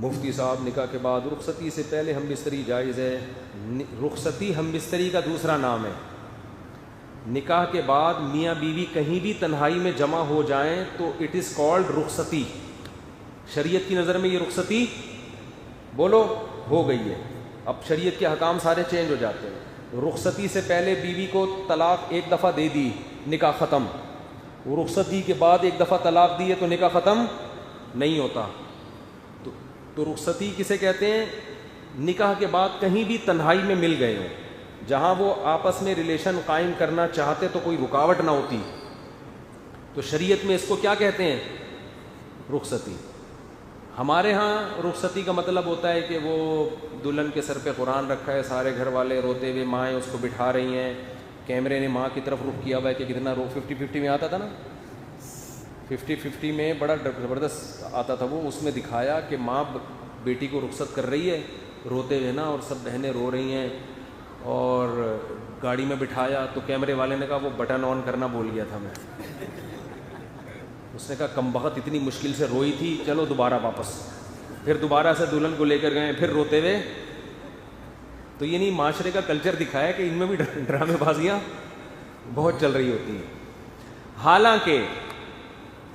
مفتی صاحب نکاح کے بعد رخصتی سے پہلے ہم بستری جائز ہے؟ رخصتی ہم بستری کا دوسرا نام ہے. نکاح کے بعد میاں بیوی کہیں بھی تنہائی میں جمع ہو جائیں تو اٹ از کالڈ رخصتی. شریعت کی نظر میں یہ رخصتی بولو ہو گئی ہے. اب شریعت کے حکام سارے چینج ہو جاتے ہیں. رخصتی سے پہلے بیوی کو طلاق ایک دفعہ دے دی, نکاح ختم. رخصتی کے بعد ایک دفعہ طلاق دی ہے تو نکاح ختم نہیں ہوتا. تو رخصتی کسے کہتے ہیں؟ نکاح کے بعد کہیں بھی تنہائی میں مل گئے ہوں, جہاں وہ آپس میں ریلیشن قائم کرنا چاہتے تو کوئی رکاوٹ نہ ہوتی, تو شریعت میں اس کو کیا کہتے ہیں؟ رخصتی. ہمارے ہاں رخصتی کا مطلب ہوتا ہے کہ وہ دلہن کے سر پہ قرآن رکھا ہے, سارے گھر والے روتے ہوئے, مائیں اس کو بٹھا رہی ہیں, کیمرے نے ماں کی طرف رخ کیا ہوا ہے کہ کتنا 50-50 میں آتا تھا نا, 50-50 میں بڑا زبردست آتا تھا وہ, اس میں دکھایا کہ ماں بیٹی کو رخصت کر رہی ہے روتے ہوئے نا, اور سب بہنیں رو رہی ہیں, اور گاڑی میں بٹھایا تو کیمرے والے نے کہا وہ بٹن آن کرنا بھول گیا تھا میں. اس نے کہا کم بخت اتنی مشکل سے روئی تھی, چلو دوبارہ واپس. پھر دوبارہ سے دلہن کو لے کر گئے, پھر روتے ہوئے. تو یہ نہیں, معاشرے کا کلچر دکھایا کہ ان میں بھی ڈرامے بازیاں بہت چل رہی ہوتی ہیں. حالانکہ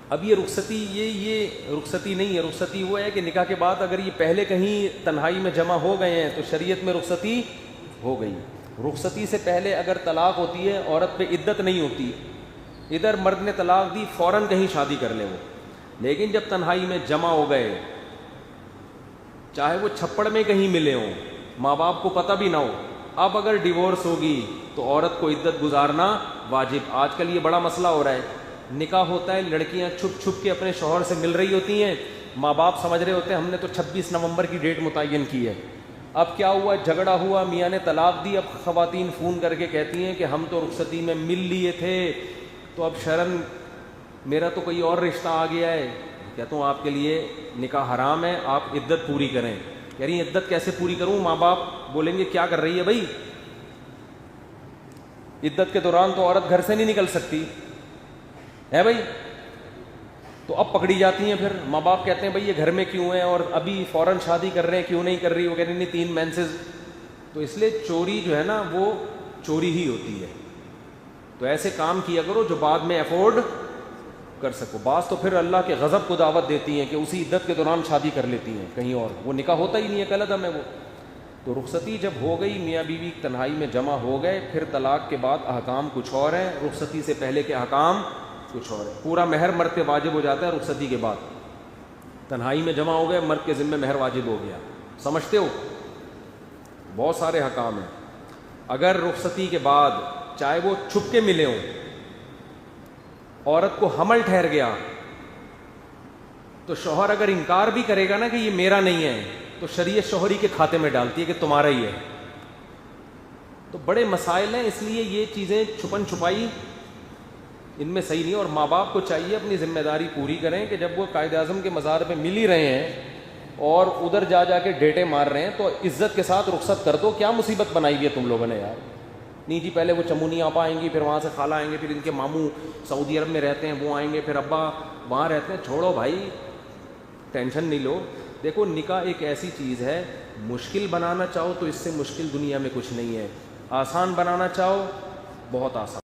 اب یہ رخصتی یہ رخصتی نہیں ہے. رخصتی وہ ہے کہ نکاح کے بعد اگر یہ پہلے کہیں تنہائی میں جمع ہو گئے ہیں تو شریعت میں رخصتی ہو گئی. رخصتی سے پہلے اگر طلاق ہوتی ہے عورت پہ عدت نہیں ہوتی, ادھر مرد نے طلاق دی فوراً کہیں شادی کر لے وہ. لیکن جب تنہائی میں جمع ہو گئے, چاہے وہ چھپڑ میں کہیں ملے ہوں, ماں باپ کو پتہ بھی نہ ہو, اب اگر ڈیورس ہوگی تو عورت کو عدت گزارنا واجب. آج کل یہ بڑا مسئلہ ہو رہا ہے, نکاح ہوتا ہے, لڑکیاں چھپ چھپ کے اپنے شوہر سے مل رہی ہوتی ہیں, ماں باپ سمجھ رہے ہوتے ہیں ہم نے تو 26 نومبر کی ڈیٹ متعین کی ہے. اب کیا ہوا, جھگڑا ہوا, میاں نے طلاق دی. اب خواتین فون کر کے کہتی ہیں کہ ہم تو رخصتی میں مل لیے تھے, تو اب شرن میرا تو کوئی اور رشتہ آ گیا ہے. کہتا ہوں آپ کے لیے نکاح حرام ہے, آپ عدت پوری کریں. کہہ رہی ہیں عدت کیسے پوری کروں؟ ماں باپ بولیں گے کیا کر رہی ہے بھائی, عدت کے دوران تو عورت گھر سے نہیں نکل سکتی ہے بھائی. تو اب پکڑی جاتی ہیں. پھر ماں باپ کہتے ہیں بھائی یہ گھر میں کیوں ہے, اور ابھی فوراً شادی کر رہے ہیں, کیوں نہیں کر رہی؟ وہ کہہ رہی نہیں 3 مینسز. تو اس لیے چوری جو ہے نا وہ چوری ہی ہوتی ہے. تو ایسے کام کیا کرو جو بعد میں افورڈ کر سکو. بعض تو پھر اللہ کے غضب کو دعوت دیتی ہیں کہ اسی عدت کے دوران شادی کر لیتی ہیں کہیں اور, وہ نکاح ہوتا ہی نہیں ہے, کل عدم ہے وہ. تو رخصتی جب ہو گئی, میاں بیوی تنہائی میں جمع ہو گئے, پھر طلاق کے بعد احکام کچھ اور ہیں, رخصتی سے پہلے کے احکام کچھ اور ہے. پورا مہر مرد پہ واجب ہو جاتا ہے رخصتی کے بعد. تنہائی میں جمع ہو گئے, مرد کے ذمہ مہر واجب ہو گیا. سمجھتے ہو؟ بہت سارے حکام ہیں. اگر رخصتی کے بعد چاہے وہ چھپ کے ملے ہوں, عورت کو حمل ٹھہر گیا, تو شوہر اگر انکار بھی کرے گا نا کہ یہ میرا نہیں ہے, تو شریعت شوہری کے کھاتے میں ڈالتی ہے کہ تمہارا ہی ہے. تو بڑے مسائل ہیں, اس لیے یہ چیزیں چھپن چھپائی ان میں صحیح نہیں. اور ماں باپ کو چاہیے اپنی ذمہ داری پوری کریں کہ جب وہ قائد اعظم کے مزار پہ مل ہی رہے ہیں اور ادھر جا کے ڈیٹے مار رہے ہیں, تو عزت کے ساتھ رخصت کر دو. کیا مصیبت بنائی ہوئی ہے تم لوگوں نے یار. نہیں جی پہلے وہ چمونی آپا آئیں گی, پھر وہاں سے خالہ آئیں گے, پھر ان کے ماموں سعودی عرب میں رہتے ہیں وہ آئیں گے, پھر ابا وہاں رہتے ہیں. چھوڑو بھائی, ٹینشن نہیں لو. دیکھو نکاح ایک ایسی چیز ہے, مشکل بنانا چاہو تو اس سے مشکل دنیا میں کچھ نہیں ہے, آسان بنانا چاہو بہت آسان.